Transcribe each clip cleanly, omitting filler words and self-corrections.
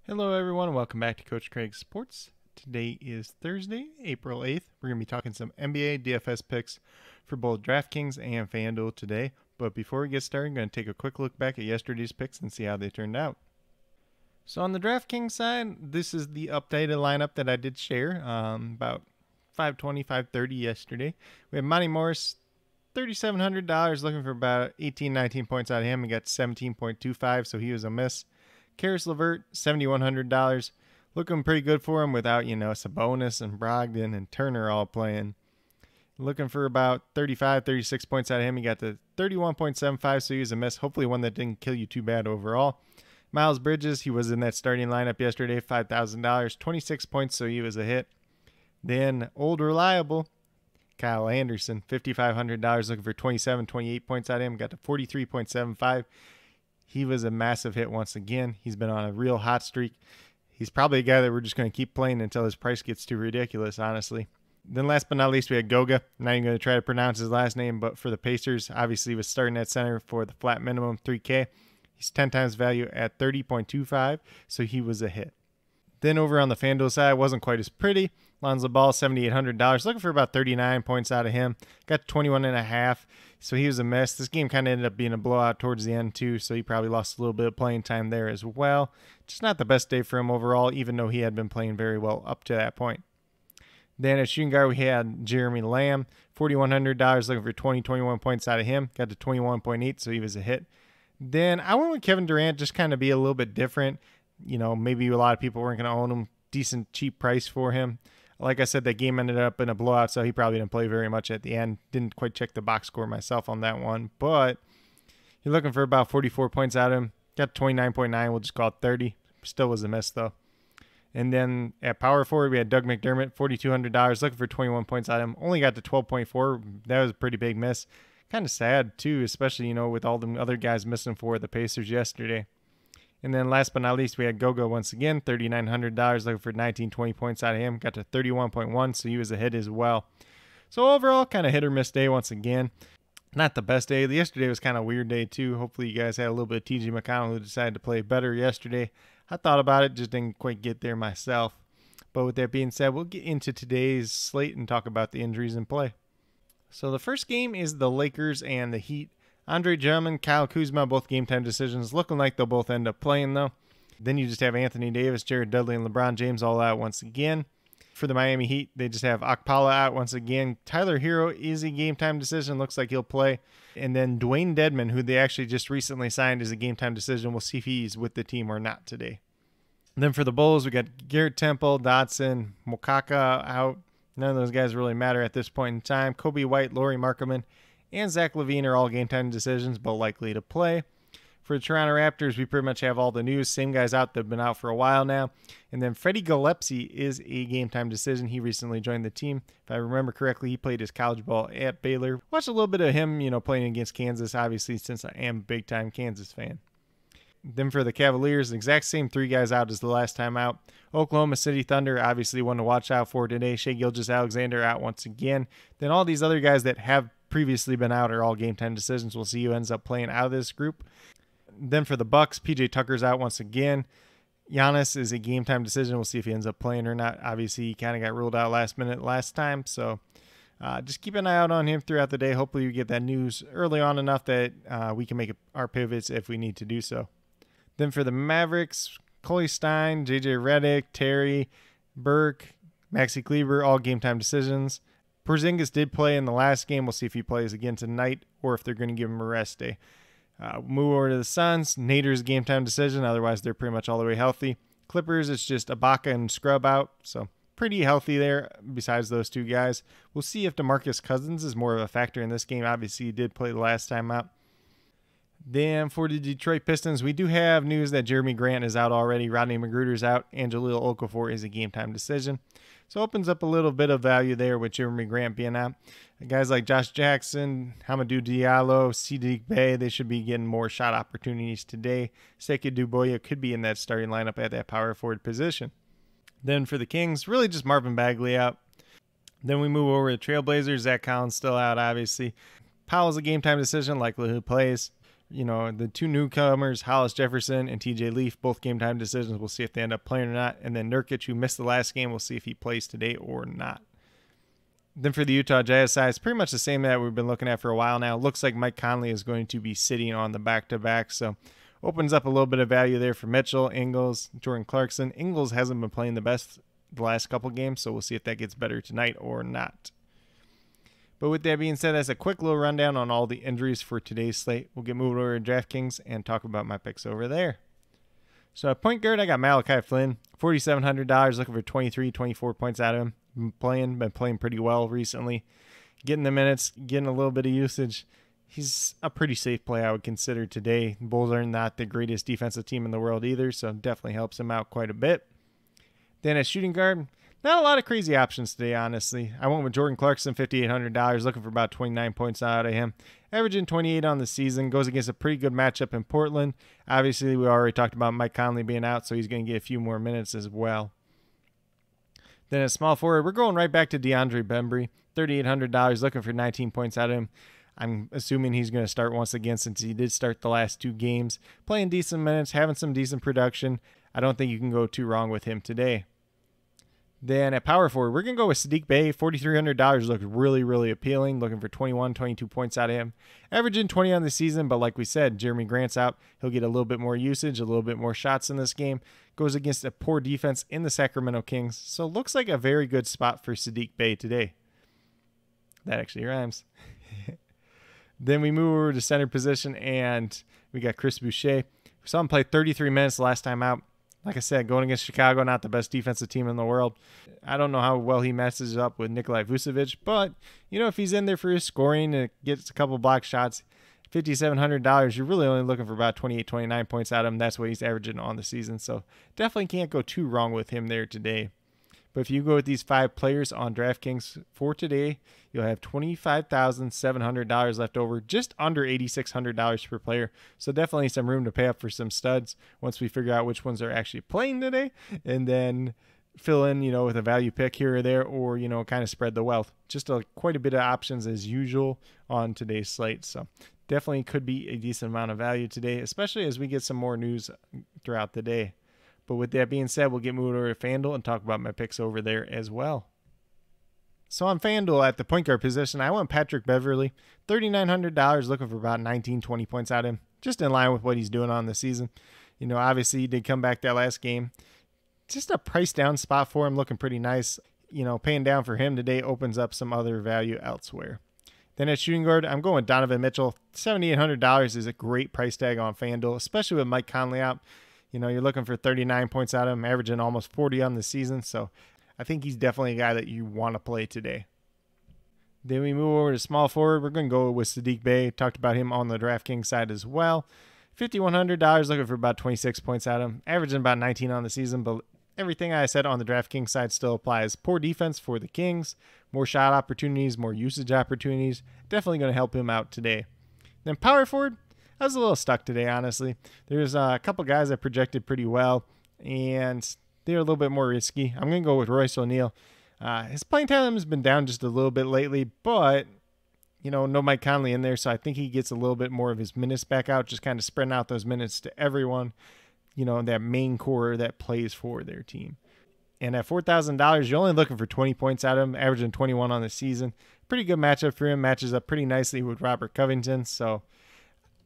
Hello everyone, welcome back to Coach Craig Sports. Today is Thursday, April 8th. We're going to be talking some NBA DFS picks for both DraftKings and FanDuel today. But before we get started, I'm going to take a quick look back at yesterday's picks and see how they turned out. So on the DraftKings side, this is the updated lineup that I did share about 5:20, 5:30 yesterday. We have Monty Morris, $3,700, looking for about 18, 19 points out of him. We got 17.25, so he was a miss. Karis LeVert, $7,100. Looking pretty good for him without, Sabonis and Brogdon and Turner all playing. Looking for about 35, 36 points out of him. He got the 31.75, so he was a miss. Hopefully one that didn't kill you too bad overall. Miles Bridges, he was in that starting lineup yesterday, $5,000, 26 points, so he was a hit. Then old reliable, Kyle Anderson, $5,500, looking for 27, 28 points out of him. Got to 43.75. He was a massive hit once again. He's been on a real hot streak. He's probably a guy that we're just going to keep playing until his price gets too ridiculous, honestly. Then last but not least, we had Goga. I'm not even going to try to pronounce his last name, but for the Pacers, obviously he was starting at center for the flat minimum, $3K. He's 10 times value at 30.25, so he was a hit. Then over on the FanDuel side, wasn't quite as pretty. Lonzo Ball, $7,800, looking for about 39 points out of him. Got 21.5, so he was a mess. This game kind of ended up being a blowout towards the end too, so he probably lost a little bit of playing time there as well. Just not the best day for him overall, even though he had been playing very well up to that point. Then at shooting guard, we had Jeremy Lamb, $4,100, looking for 20, 21 points out of him. Got to 21.8, so he was a hit. Then I went with Kevin Durant, just kind of be a little bit different. Maybe a lot of people weren't going to own him. Decent, cheap price for him. Like I said, that game ended up in a blowout, so he probably didn't play very much at the end. Didn't quite check the box score myself on that one, but you're looking for about 44 points out of him. Got 29.9. We'll just call it 30. Still was a miss, though. And then at power forward, we had Doug McDermott, $4,200, looking for 21 points out of him. Only got to 12.4. That was a pretty big miss. Kind of sad, too, especially, with all the other guys missing for the Pacers yesterday. And then last but not least, we had Goga once again, $3,900, looking for 19, 20 points out of him. Got to 31.1, so he was a hit as well. So overall, kind of hit or miss day once again. Not the best day. Yesterday was kind of a weird day too. Hopefully you guys had a little bit of TJ McConnell who decided to play better yesterday. I thought about it, just didn't quite get there myself. But with that being said, we'll get into today's slate and talk about the injuries in play. So the first game is the Lakers and the Heat. Andre Drummond, Kyle Kuzma, both game time decisions. Looking like they'll both end up playing, though. Then you just have Anthony Davis, Jared Dudley, and LeBron James all out once again. For the Miami Heat, they just have Okpala out once again. Tyler Hero is a game time decision. Looks like he'll play. And then Dwayne Dedmon, who they actually just recently signed, is a game time decision. We'll see if he's with the team or not today. And then for the Bulls, we got Garrett Temple, Dotson, Mokaka out. None of those guys really matter at this point in time. Kobe White, Lauri Markkanen, and Zach LaVine are all game time decisions, but likely to play. For the Toronto Raptors, we pretty much have all the news. Same guys out that have been out for a while now. And then Freddie Gillespie is a game time decision. He recently joined the team. If I remember correctly, he played his college ball at Baylor. Watched a little bit of him, playing against Kansas, obviously, since I am a big-time Kansas fan. Then for the Cavaliers, the exact same three guys out as the last time out. Oklahoma City Thunder, obviously one to watch out for today. Shai Gilgeous-Alexander out once again. Then all these other guys that have previously been out are all game time decisions. We'll see who ends up playing out of this group. Then for the Bucks, PJ Tucker's out once again. Giannis is a game time decision. We'll see if he ends up playing or not. Obviously, he kind of got ruled out last minute last time, so just keep an eye out on him throughout the day. Hopefully we get that news early on enough that we can make our pivots if we need to do so. Then for the Mavericks, Coley Stein, JJ Redick, Terry, Burke, Maxi Kleber, all game time decisions. Porzingis did play in the last game. We'll see if he plays again tonight or if they're going to give him a rest day. Move over to the Suns. Nader's game time decision. Otherwise, they're pretty much all the way healthy. Clippers, it's just Ibaka and Scrub out. So pretty healthy there besides those two guys. We'll see if DeMarcus Cousins is more of a factor in this game. Obviously, he did play the last time out. Then for the Detroit Pistons, we do have news that Jeremy Grant is out already. Rodney Magruder's out. And Jahlil Okafor is a game time decision. So opens up a little bit of value there with Jeremy Grant being out. Guys like Josh Jackson, Hamidou Diallo, Siddiq Bey, they should be getting more shot opportunities today. Sekou Doumbouya could be in that starting lineup at that power forward position. Then for the Kings, really just Marvin Bagley out. Then we move over to Trailblazers. Zach Collins still out, obviously. Powell's a game time decision, likely who plays. The two newcomers, Hollis Jefferson and TJ Leaf, both game time decisions. We'll see if they end up playing or not. And then Nurkic, who missed the last game, we'll see if he plays today or not. Then for the Utah Jazz side, it's pretty much the same that we've been looking at for a while now. Looks like Mike Conley is going to be sitting on the back-to-back, so opens up a little bit of value there for Mitchell, Ingles, Jordan Clarkson. Ingles hasn't been playing the best the last couple games, so we'll see if that gets better tonight or not. But with that being said, that's a quick little rundown on all the injuries for today's slate. We'll get moving over to DraftKings and talk about my picks over there. So at point guard, I got Malachi Flynn, $4,700, looking for 23, 24 points out of him. Been playing pretty well recently. Getting the minutes, getting a little bit of usage. He's a pretty safe play, I would consider today. Bulls are not the greatest defensive team in the world either, so definitely helps him out quite a bit. Then at shooting guard, not a lot of crazy options today, honestly. I went with Jordan Clarkson, $5,800, looking for about 29 points out of him. Averaging 28 on the season, goes against a pretty good matchup in Portland. Obviously, we already talked about Mike Conley being out, so he's going to get a few more minutes as well. Then at small forward, we're going right back to DeAndre Bembry, $3,800, looking for 19 points out of him. I'm assuming he's going to start once again since he did start the last two games. Playing decent minutes, having some decent production. I don't think you can go too wrong with him today. Then at power forward, we're going to go with Saddiq Bey. $4,300 looks really, really appealing. Looking for 21, 22 points out of him. Averaging 20 on the season, but like we said, Jeremy Grant's out. He'll get a little bit more usage, a little bit more shots in this game. Goes against a poor defense in the Sacramento Kings. So looks like a very good spot for Saddiq Bey today. That actually rhymes. Then we move over to center position, and we got Chris Boucher. We saw him play 33 minutes last time out. Like I said, going against Chicago, not the best defensive team in the world. I don't know how well he matches up with Nikolai Vucevic, but, if he's in there for his scoring and gets a couple block shots, $5,700, you're really only looking for about 28, 29 points out of him. That's what he's averaging on the season, so definitely can't go too wrong with him there today. But if you go with these 5 players on DraftKings for today, you'll have $25,700 left over, just under $8,600 per player. So definitely some room to pay up for some studs once we figure out which ones are actually playing today, and then fill in, with a value pick here or there, or, kind of spread the wealth. Just quite a bit of options as usual on today's slate. So definitely could be a decent amount of value today, especially as we get some more news throughout the day. But with that being said, we'll get moved over to FanDuel and talk about my picks over there as well. So on FanDuel at the point guard position, I went Patrick Beverley, $3,900, looking for about 19, 20 points out of him, just in line with what he's doing on the season. Obviously he did come back that last game. Just a price down spot for him, looking pretty nice. Paying down for him today opens up some other value elsewhere. Then at shooting guard, I'm going with Donovan Mitchell. $7,800 is a great price tag on FanDuel, especially with Mike Conley out. You're looking for 39 points out of him, averaging almost 40 on the season. So I think he's definitely a guy that you want to play today. Then we move over to small forward. We're going to go with Saddiq Bey. Talked about him on the DraftKings side as well. $5,100, looking for about 26 points out of him, averaging about 19 on the season. But everything I said on the DraftKings side still applies. Poor defense for the Kings, more shot opportunities, more usage opportunities. Definitely going to help him out today. Then power forward. I was a little stuck today, honestly. There's a couple guys that projected pretty well, and they're a little bit more risky. I'm going to go with Royce O'Neal. His playing time has been down just a little bit lately, but, no Mike Conley in there, so I think he gets a little bit more of his minutes back out, just kind of spreading out those minutes to everyone, that main core that plays for their team. And at $4,000, you're only looking for 20 points out of him, averaging 21 on the season. Pretty good matchup for him. Matches up pretty nicely with Robert Covington, so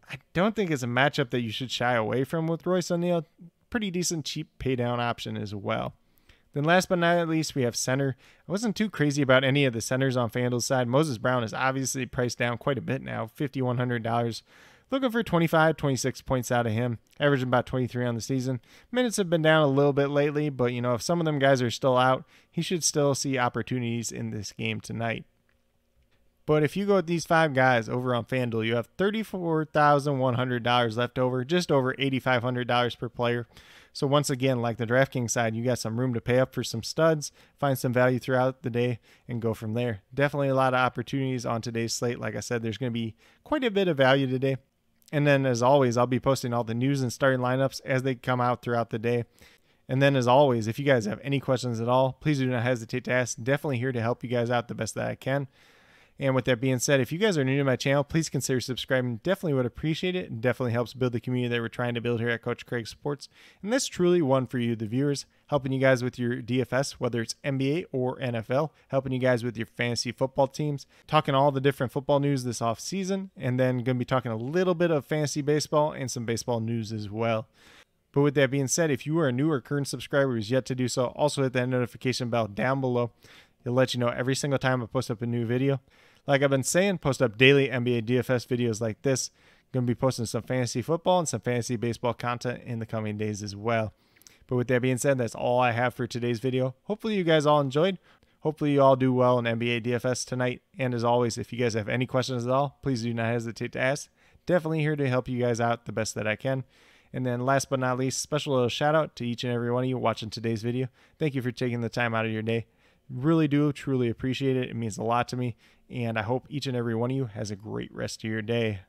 I don't think it's a matchup that you should shy away from with Royce O'Neal. Pretty decent, cheap pay down option as well. Then last but not least, we have center. I wasn't too crazy about any of the centers on FanDuel's side. Moses Brown is obviously priced down quite a bit now, $5,100. Looking for 25, 26 points out of him, averaging about 23 on the season. Minutes have been down a little bit lately, but, if some of them guys are still out, he should still see opportunities in this game tonight. But if you go with these 5 guys over on FanDuel, you have $34,100 left over, just over $8,500 per player. So once again, like the DraftKings side, you got some room to pay up for some studs, find some value throughout the day, and go from there. Definitely a lot of opportunities on today's slate. Like I said, there's going to be quite a bit of value today. And then as always, I'll be posting all the news and starting lineups as they come out throughout the day. And then as always, if you guys have any questions at all, please do not hesitate to ask. Definitely here to help you guys out the best that I can. And with that being said, if you guys are new to my channel, please consider subscribing. Definitely would appreciate it. It definitely helps build the community that we're trying to build here at Coach Craig Sports. And that's truly one for you, the viewers, helping you guys with your DFS, whether it's NBA or NFL, helping you guys with your fantasy football teams, talking all the different football news this off season, and then going to be talking a little bit of fantasy baseball and some baseball news as well. But with that being said, if you are a new or current subscriber who's yet to do so, also hit that notification bell down below. It'll let you know every single time I post up a new video. Like I've been saying, post up daily NBA DFS videos like this. Going to be posting some fantasy football and some fantasy baseball content in the coming days as well. But with that being said, that's all I have for today's video. Hopefully you guys all enjoyed. Hopefully you all do well in NBA DFS tonight. And as always, if you guys have any questions at all, please do not hesitate to ask. Definitely here to help you guys out the best that I can. And then last but not least, special little shout out to each and every one of you watching today's video. Thank you for taking the time out of your day. Really do truly appreciate it. It means a lot to me. And I hope each and every one of you has a great rest of your day.